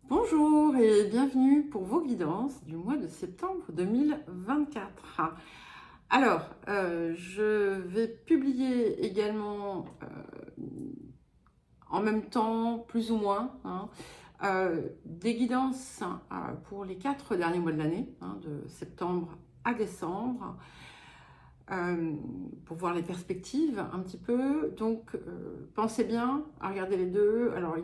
Bonjour et bienvenue pour vos guidances du mois de septembre 2024. Alors, je vais publier également en même temps, plus ou moins, des guidances pour les 4 derniers mois de l'année, de septembre à décembre, pour voir les perspectives un petit peu. Donc, pensez bien à regarder les deux. Alors,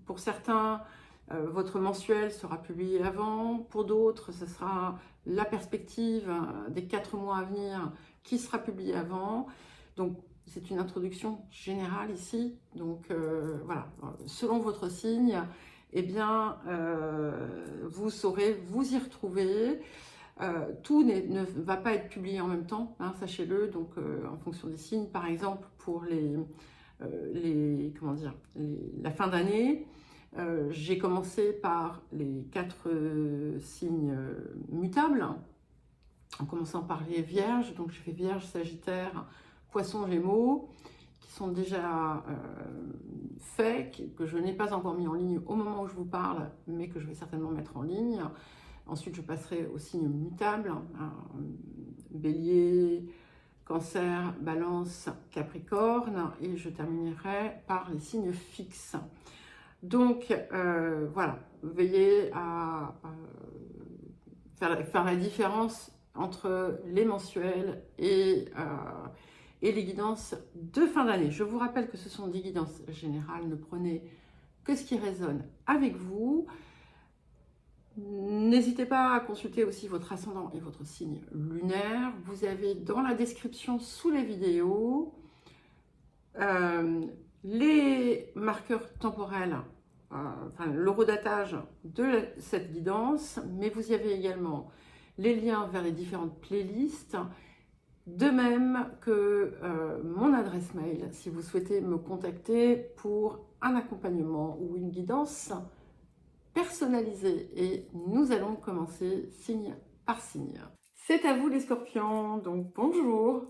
pour certains, votre mensuel sera publié avant. Pour d'autres, ce sera la perspective des 4 mois à venir qui sera publiée avant. Donc, c'est une introduction générale ici. Donc, voilà, selon votre signe, eh bien, vous saurez vous y retrouver. Tout ne va pas être publié en même temps, sachez-le. Donc, en fonction des signes, par exemple, pour la fin d'année, j'ai commencé par les 4 signes mutables, en commençant par les vierges. Donc, je fais vierge, sagittaire, poisson, gémeaux, qui sont déjà faits, que je n'ai pas encore mis en ligne au moment où je vous parle, mais que je vais certainement mettre en ligne. Ensuite, je passerai aux signes mutables, Bélier, Cancer, Balance, Capricorne, et je terminerai par les signes fixes. Donc, voilà, veillez à faire la différence entre les mensuels et les guidances de fin d'année. Je vous rappelle que ce sont des guidances générales, ne prenez que ce qui résonne avec vous. N'hésitez pas à consulter aussi votre ascendant et votre signe lunaire. Vous avez dans la description sous les vidéos les marqueurs temporels, l'horodatage de cette guidance, mais vous y avez également les liens vers les différentes playlists, de même que mon adresse mail si vous souhaitez me contacter pour un accompagnement ou une guidance personnalisé. Et nous allons commencer signe par signe. C'est à vous les scorpions, donc bonjour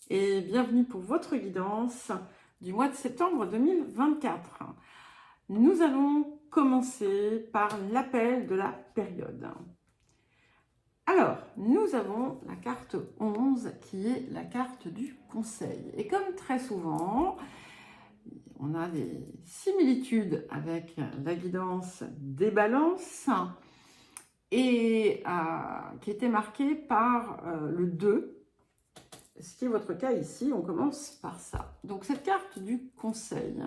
et bienvenue pour votre guidance du mois de septembre 2024. Nous allons commencer par l'appel de la période. Alors, nous avons la carte 11 qui est la carte du conseil. Et comme très souvent, on a des similitudes avec la guidance des balances et qui était marquée par le 2, ce qui est votre cas ici. On commence par ça. Donc cette carte du conseil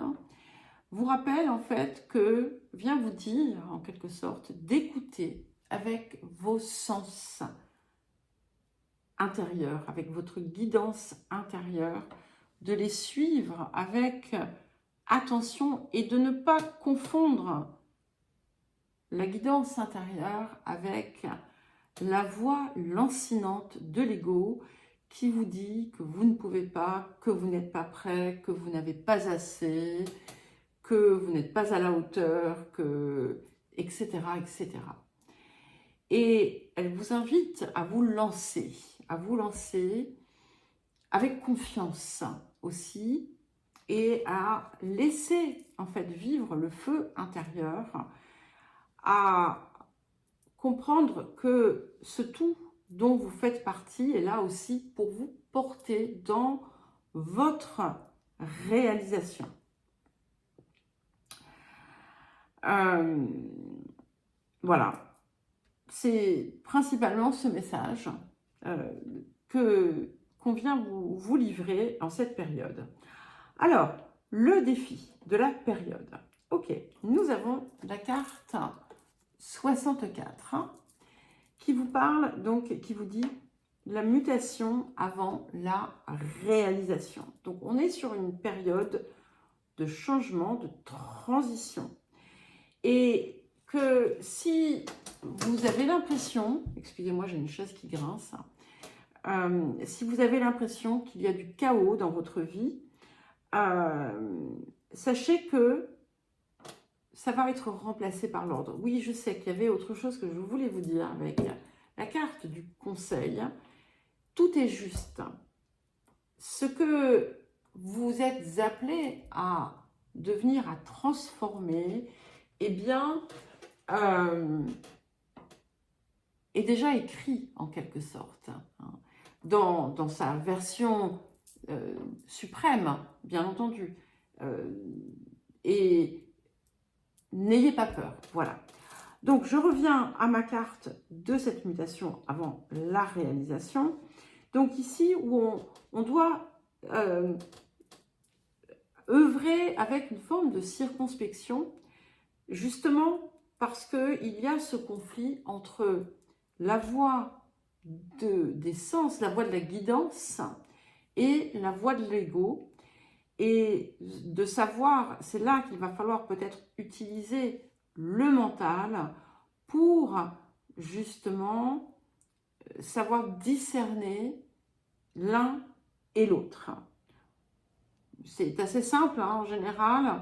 vous rappelle en fait que vient vous dire en quelque sorte d'écouter avec vos sens intérieurs, avec votre guidance intérieure, de les suivre avec attention et de ne pas confondre la guidance intérieure avec la voix lancinante de l'ego qui vous dit que vous ne pouvez pas, que vous n'êtes pas prêt, que vous n'avez pas assez, que vous n'êtes pas à la hauteur, etc., etc. Et elle vous invite à vous lancer avec confiance aussi, et à laisser en fait vivre le feu intérieur, à comprendre que ce tout dont vous faites partie est là aussi pour vous porter dans votre réalisation. Voilà, c'est principalement ce message qu'on vient vous livrer en cette période. Alors, le défi de la période. Ok, nous avons la carte 64 qui vous parle, donc qui vous dit la mutation avant la réalisation. Donc, on est sur une période de changement, de transition. Et que si vous avez l'impression, excusez-moi, j'ai une chaise qui grince, si vous avez l'impression qu'il y a du chaos dans votre vie, sachez que ça va être remplacé par l'ordre. Oui, je sais qu'il y avait autre chose que je voulais vous dire avec la carte du conseil. Tout est juste. Ce que vous êtes appelé à devenir, à transformer, eh bien, est déjà écrit en quelque sorte, hein, dans sa version suprême, bien entendu. Et n'ayez pas peur, voilà. Donc, je reviens à ma carte de cette mutation avant la réalisation. Donc, ici, où on doit œuvrer avec une forme de circonspection, justement parce qu'il y a ce conflit entre la voie des sens, la voie de la guidance et la voie de l'ego. Et de savoir, c'est là qu'il va falloir peut-être utiliser le mental pour justement savoir discerner l'un et l'autre. C'est assez simple, hein, en général,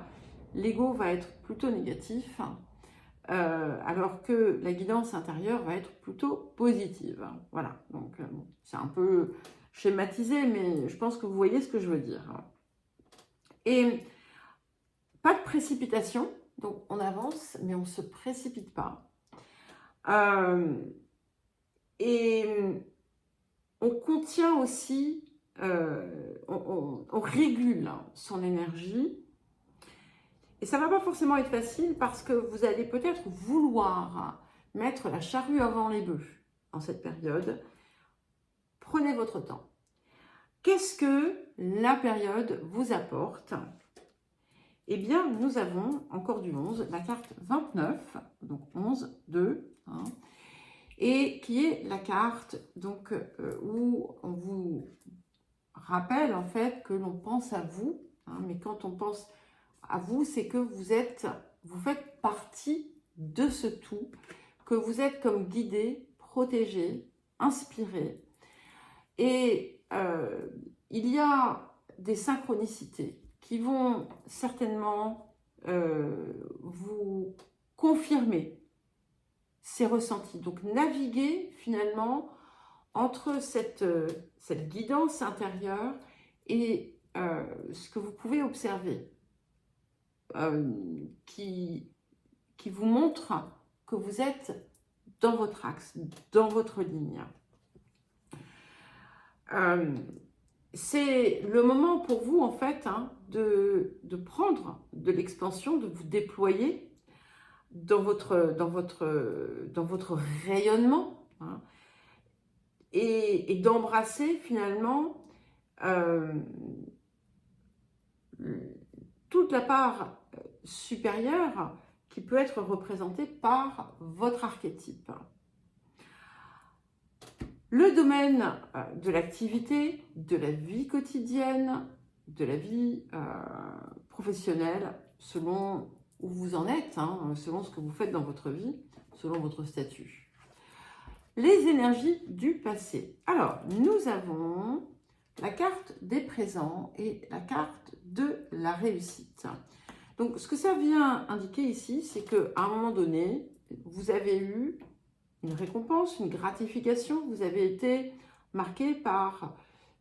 l'ego va être plutôt négatif, alors que la guidance intérieure va être plutôt positive. Voilà, donc c'est un peu schématisé, mais je pense que vous voyez ce que je veux dire. Et pas de précipitation, donc on avance, mais on ne se précipite pas. Et on contient aussi, on régule son énergie. Et ça ne va pas forcément être facile parce que vous allez peut-être vouloir mettre la charrue avant les bœufs en cette période. Prenez votre temps. Qu'est-ce que la période vous apporte? Eh bien, nous avons encore du 11, la carte 29, donc 11, 2, hein, et qui est la carte donc, où on vous rappelle en fait que l'on pense à vous, hein, mais quand on pense à vous, c'est que vous faites partie de ce tout, que vous êtes comme guidé, protégé, inspiré. Et il y a des synchronicités qui vont certainement vous confirmer ces ressentis. Donc naviguer finalement entre cette guidance intérieure et ce que vous pouvez observer, qui vous montre que vous êtes dans votre axe, dans votre ligne. C'est le moment pour vous, en fait, hein, de prendre de l'expansion, de vous déployer dans votre rayonnement, hein, et d'embrasser finalement toute la part supérieure qui peut être représentée par votre archétype. Le domaine de l'activité, de la vie quotidienne, de la vie professionnelle, selon où vous en êtes, hein, selon ce que vous faites dans votre vie, selon votre statut. Les énergies du passé. Alors, nous avons la carte des présents et la carte de la réussite. Donc, ce que ça vient indiquer ici, c'est qu'à un moment donné, vous avez eu une récompense, une gratification, vous avez été marqué par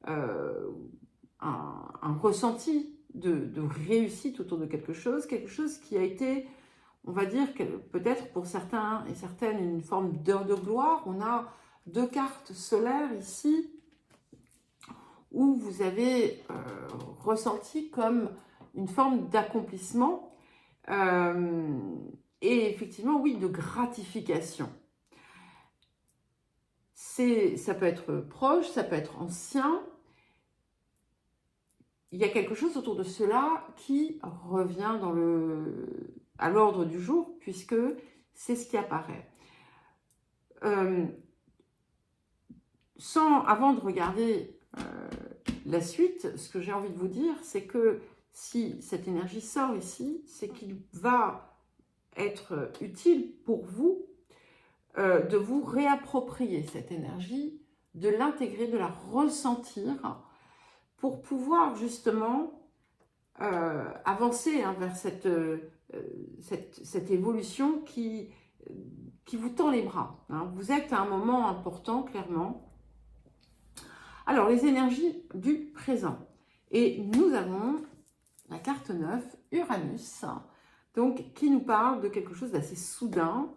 un ressenti de réussite autour de quelque chose qui a été, on va dire, peut-être pour certains et certaines, une forme d'heure de gloire. On a deux cartes solaires ici, où vous avez ressenti comme une forme d'accomplissement et effectivement, oui, de gratification. Ça peut être proche, ça peut être ancien. Il y a quelque chose autour de cela qui revient à l'ordre du jour, puisque c'est ce qui apparaît. Avant de regarder la suite, ce que j'ai envie de vous dire, c'est que si cette énergie sort ici, c'est qu'il va être utile pour vous de vous réapproprier cette énergie, de l'intégrer, de la ressentir pour pouvoir justement avancer vers cette évolution qui vous tend les bras. Hein. Vous êtes à un moment important, clairement. Alors, les énergies du présent. Et nous avons la carte 9, Uranus. donc qui nous parle de quelque chose d'assez soudain,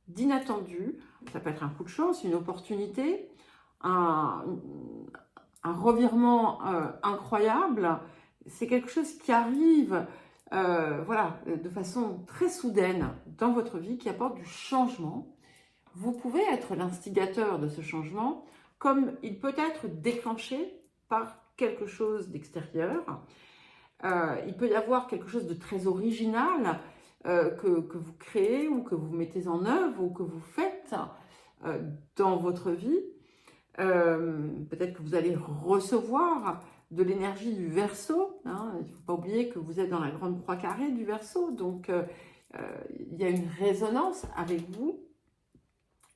d'inattendu. Ça peut être un coup de chance, une opportunité, un revirement incroyable. C'est quelque chose qui arrive voilà, de façon très soudaine dans votre vie, qui apporte du changement. Vous pouvez être l'instigateur de ce changement, comme il peut être déclenché par quelque chose d'extérieur. Il peut y avoir quelque chose de très original que vous créez ou que vous mettez en œuvre ou que vous faites dans votre vie. Peut-être que vous allez recevoir de l'énergie du Verseau. Hein. Il ne faut pas oublier que vous êtes dans la grande croix carrée du Verseau. Donc, il y a une résonance avec vous.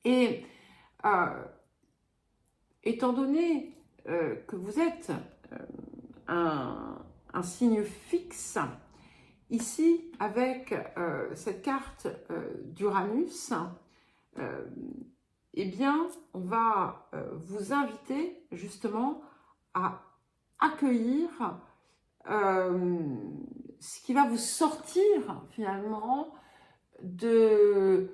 Et étant donné que vous êtes un signe fixe, ici, avec cette carte d'Uranus, eh bien, on va vous inviter justement à accueillir ce qui va vous sortir finalement de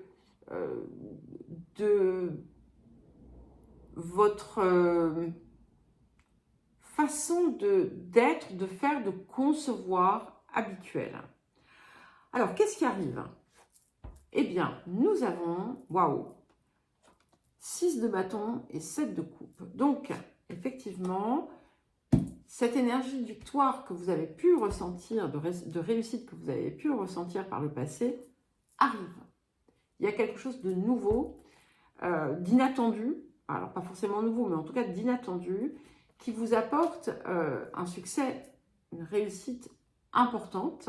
votre façon d'être, de faire, de concevoir habituelle. Alors, qu'est-ce qui arrive? Eh bien, nous avons, waouh, 6 de bâton et 7 de coupe. Donc, effectivement, cette énergie de victoire que vous avez pu ressentir, de réussite que vous avez pu ressentir par le passé, arrive. Il y a quelque chose de nouveau, d'inattendu, alors pas forcément nouveau, mais en tout cas d'inattendu, qui vous apporte un succès, une réussite importante.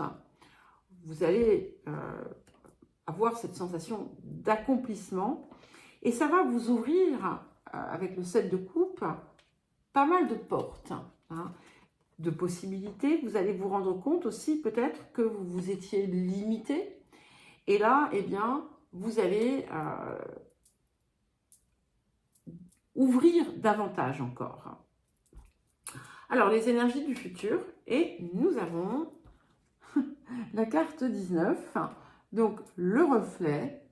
Vous allez avoir cette sensation d'accomplissement et ça va vous ouvrir, avec le 7 de coupe, pas mal de portes, hein, de possibilités. Vous allez vous rendre compte aussi peut-être que vous vous étiez limité et là, eh bien, vous allez ouvrir davantage encore. Alors, les énergies du futur, et nous avons la carte 19, donc le reflet,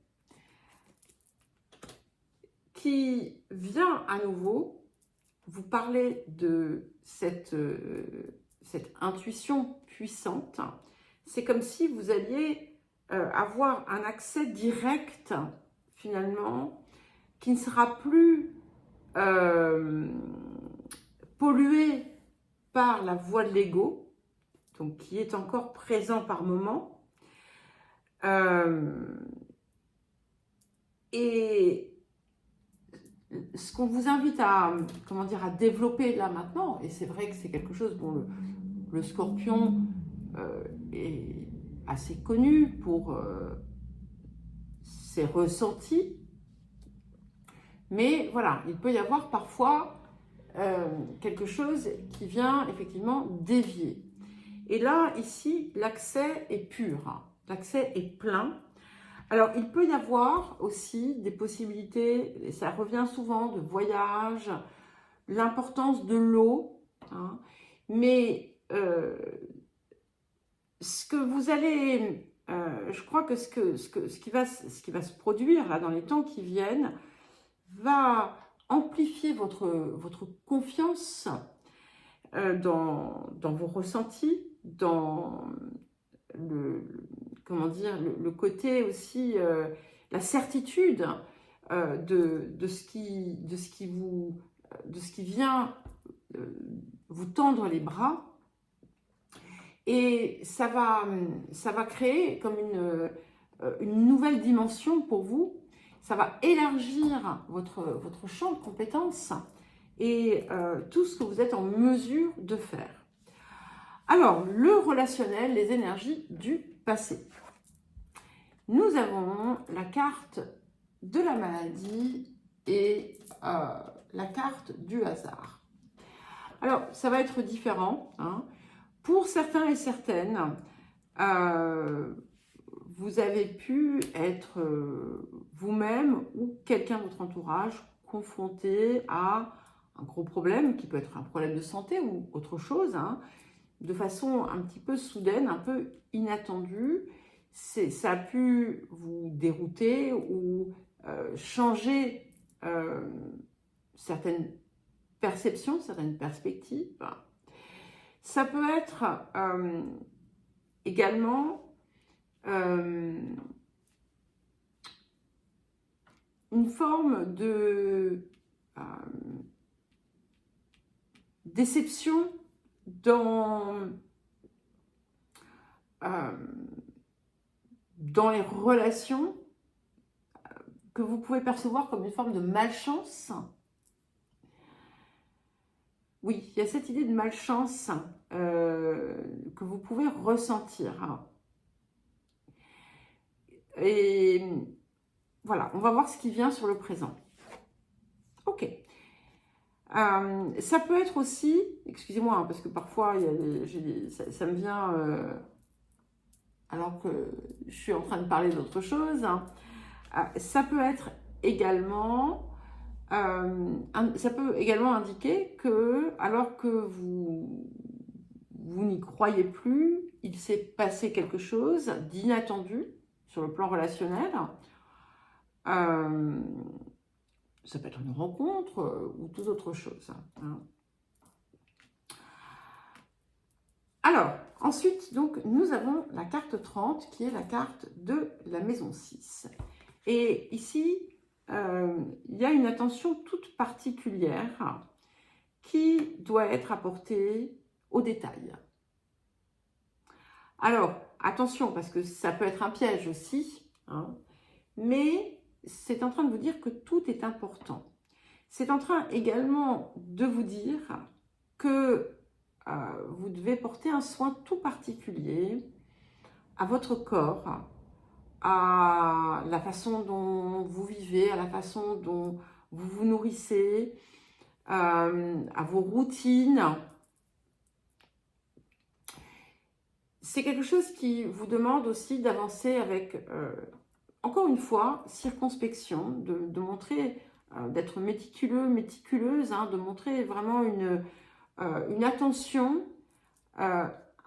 qui vient à nouveau vous parler de cette intuition puissante. C'est comme si vous alliez avoir un accès direct, finalement, qui ne sera plus pollué par la voix de l'ego, donc qui est encore présent par moment. Et ce qu'on vous invite à, comment dire, à développer là maintenant, et c'est vrai que c'est quelque chose dont le Scorpion est assez connu pour ses ressentis, mais voilà, il peut y avoir parfois quelque chose qui vient effectivement dévier. Et là, ici, l'accès est pur, hein. L'accès est plein. Alors, il peut y avoir aussi des possibilités, et ça revient souvent, de voyage, l'importance de l'eau, hein, mais ce que vous allez, je crois que ce qui va se produire là dans les temps qui viennent va amplifier votre confiance dans vos ressentis, dans comment dire, le côté aussi, la certitude de ce qui vient vous tendre les bras. Et ça va créer comme une nouvelle dimension pour vous. Ça va élargir votre champ de compétences et tout ce que vous êtes en mesure de faire. Alors, le relationnel, les énergies du passé. Nous avons la carte de la maladie et la carte du hasard. Alors, ça va être différent, hein. Pour certains et certaines, vous avez pu être vous-même ou quelqu'un de votre entourage confronté à un gros problème qui peut être un problème de santé ou autre chose, hein, de façon un petit peu soudaine, un peu inattendue. ça a pu vous dérouter ou changer certaines perceptions, certaines perspectives. Ça peut être également une forme de déception dans les relations que vous pouvez percevoir comme une forme de malchance. Oui, il y a cette idée de malchance que vous pouvez ressentir. Et voilà, on va voir ce qui vient sur le présent. Ok. Ça peut être aussi, excusez-moi, hein, parce que parfois ça me vient alors que je suis en train de parler d'autre chose. Ça peut être également, ça peut également indiquer que, alors que vous n'y croyez plus, il s'est passé quelque chose d'inattendu sur le plan relationnel. Ça peut être une rencontre ou toute autre chose. Alors, ensuite, donc, nous avons la carte 30 qui est la carte de la maison 6. Et ici, il y a une attention toute particulière qui doit être apportée aux détails. Alors, attention, parce que ça peut être un piège aussi, hein, mais c'est en train de vous dire que tout est important. C'est en train également de vous dire que vous devez porter un soin tout particulier à votre corps, à la façon dont vous vivez, à la façon dont vous vous nourrissez, à vos routines. C'est quelque chose qui vous demande aussi d'avancer avec, encore une fois, circonspection, de montrer, d'être méticuleux, méticuleuse, hein, de montrer vraiment une attention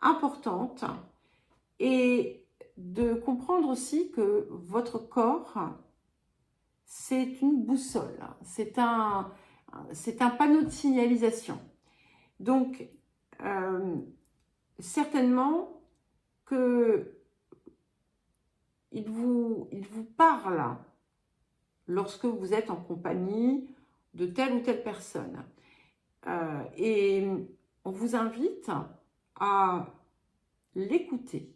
importante et de comprendre aussi que votre corps, c'est une boussole, c'est un panneau de signalisation. Donc, certainement que il vous parle lorsque vous êtes en compagnie de telle ou telle personne. Et on vous invite à l'écouter.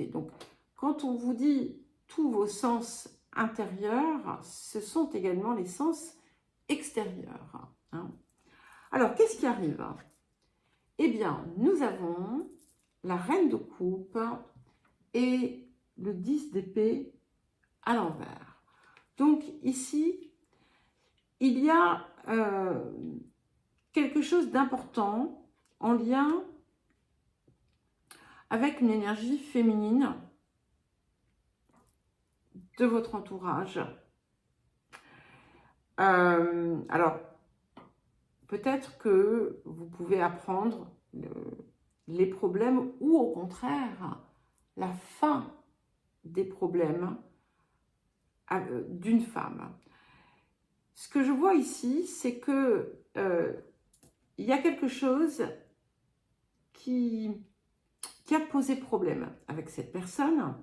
Donc, quand on vous dit tous vos sens intérieurs, ce sont également les sens extérieurs. Hein. Alors, qu'est-ce qui arrive? Eh bien, nous avons la reine de coupe et le 10 d'épée à l'envers. Donc, ici, il y a quelque chose d'important en lien avec une énergie féminine de votre entourage. Alors, peut-être que vous pouvez apprendre les problèmes ou au contraire, la fin des problèmes d'une femme. Ce que je vois ici, c'est que il y a quelque chose qui a posé problème avec cette personne.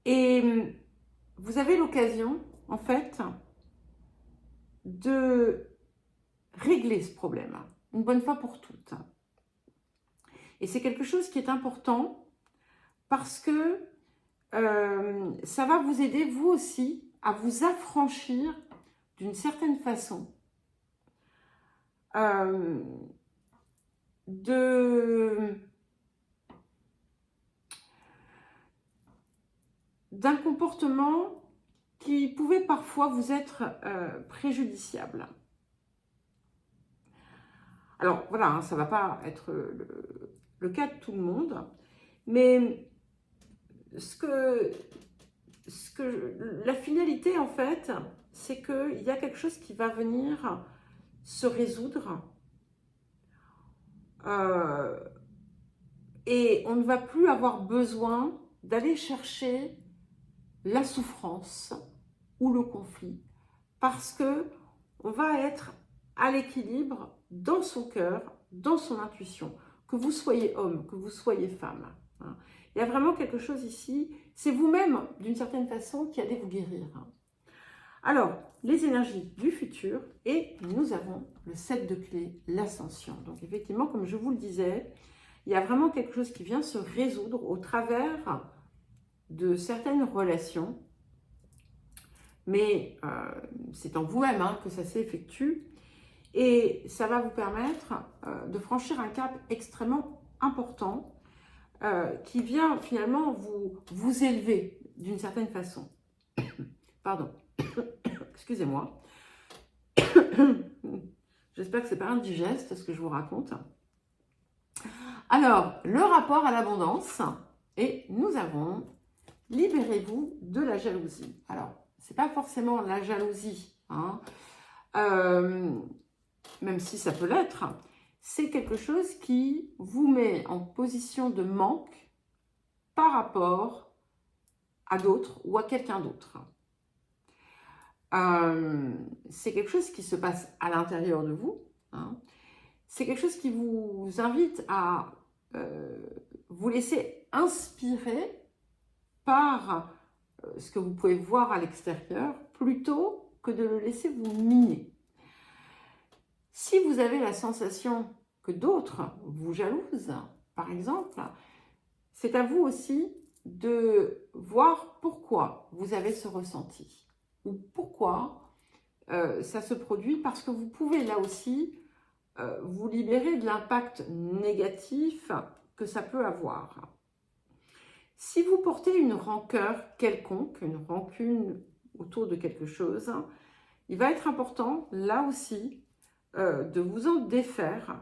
Et vous avez l'occasion, en fait, de régler ce problème, une bonne fois pour toutes. Et c'est quelque chose qui est important parce que ça va vous aider, vous aussi, à vous affranchir d'une certaine façon d'un comportement qui pouvait parfois vous être préjudiciable. Alors voilà, hein, ça ne va pas être le cas de tout le monde, mais la finalité en fait, c'est qu'il y a quelque chose qui va venir se résoudre et on ne va plus avoir besoin d'aller chercher la souffrance ou le conflit, parce que on va être à l'équilibre dans son cœur, dans son intuition, que vous soyez homme, que vous soyez femme. Hein. Il y a vraiment quelque chose ici, c'est vous-même, d'une certaine façon, qui allez vous guérir. Alors, les énergies du futur, et nous avons le 7 de clés, l'ascension. Donc effectivement, comme je vous le disais, il y a vraiment quelque chose qui vient se résoudre au travers de certaines relations, mais c'est en vous-même que ça s'effectue, et ça va vous permettre de franchir un cap extrêmement important qui vient finalement vous élever d'une certaine façon. Pardon, excusez-moi. J'espère que c'est pas indigeste ce que je vous raconte. Alors, le rapport à l'abondance, et nous avons libérez-vous de la jalousie. Alors, c'est pas forcément la jalousie, hein, même si ça peut l'être. C'est quelque chose qui vous met en position de manque par rapport à d'autres ou à quelqu'un d'autre. C'est quelque chose qui se passe à l'intérieur de vous. Hein. C'est quelque chose qui vous invite à vous laisser inspirer par ce que vous pouvez voir à l'extérieur, plutôt que de le laisser vous miner. Si vous avez la sensation que d'autres vous jalousent, par exemple, c'est à vous aussi de voir pourquoi vous avez ce ressenti, ou pourquoi ça se produit, parce que vous pouvez là aussi vous libérer de l'impact négatif que ça peut avoir. Si vous portez une rancœur quelconque, une rancune autour de quelque chose, il va être important, là aussi, de vous en défaire.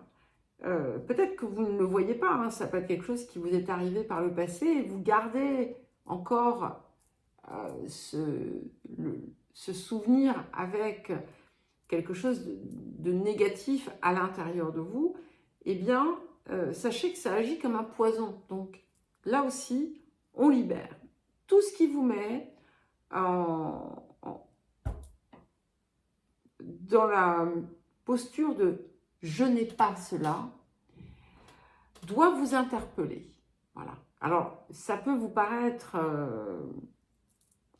Peut-être que vous ne le voyez pas, hein, ça peut être quelque chose qui vous est arrivé par le passé, et vous gardez encore ce souvenir avec quelque chose de négatif à l'intérieur de vous, eh bien, sachez que ça agit comme un poison. Donc, là aussi, on libère. Tout ce qui vous met dans la posture de « je n'ai pas cela » doit vous interpeller. Voilà. Alors, ça peut vous paraître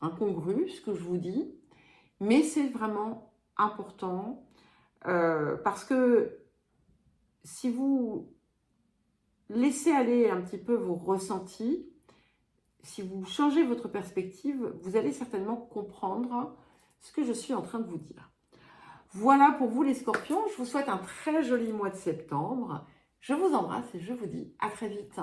incongru, ce que je vous dis, mais c'est vraiment important parce que si vous laissez aller un petit peu vos ressentis, si vous changez votre perspective, vous allez certainement comprendre ce que je suis en train de vous dire. Voilà pour vous les scorpions, je vous souhaite un très joli mois de septembre. Je vous embrasse et je vous dis à très vite.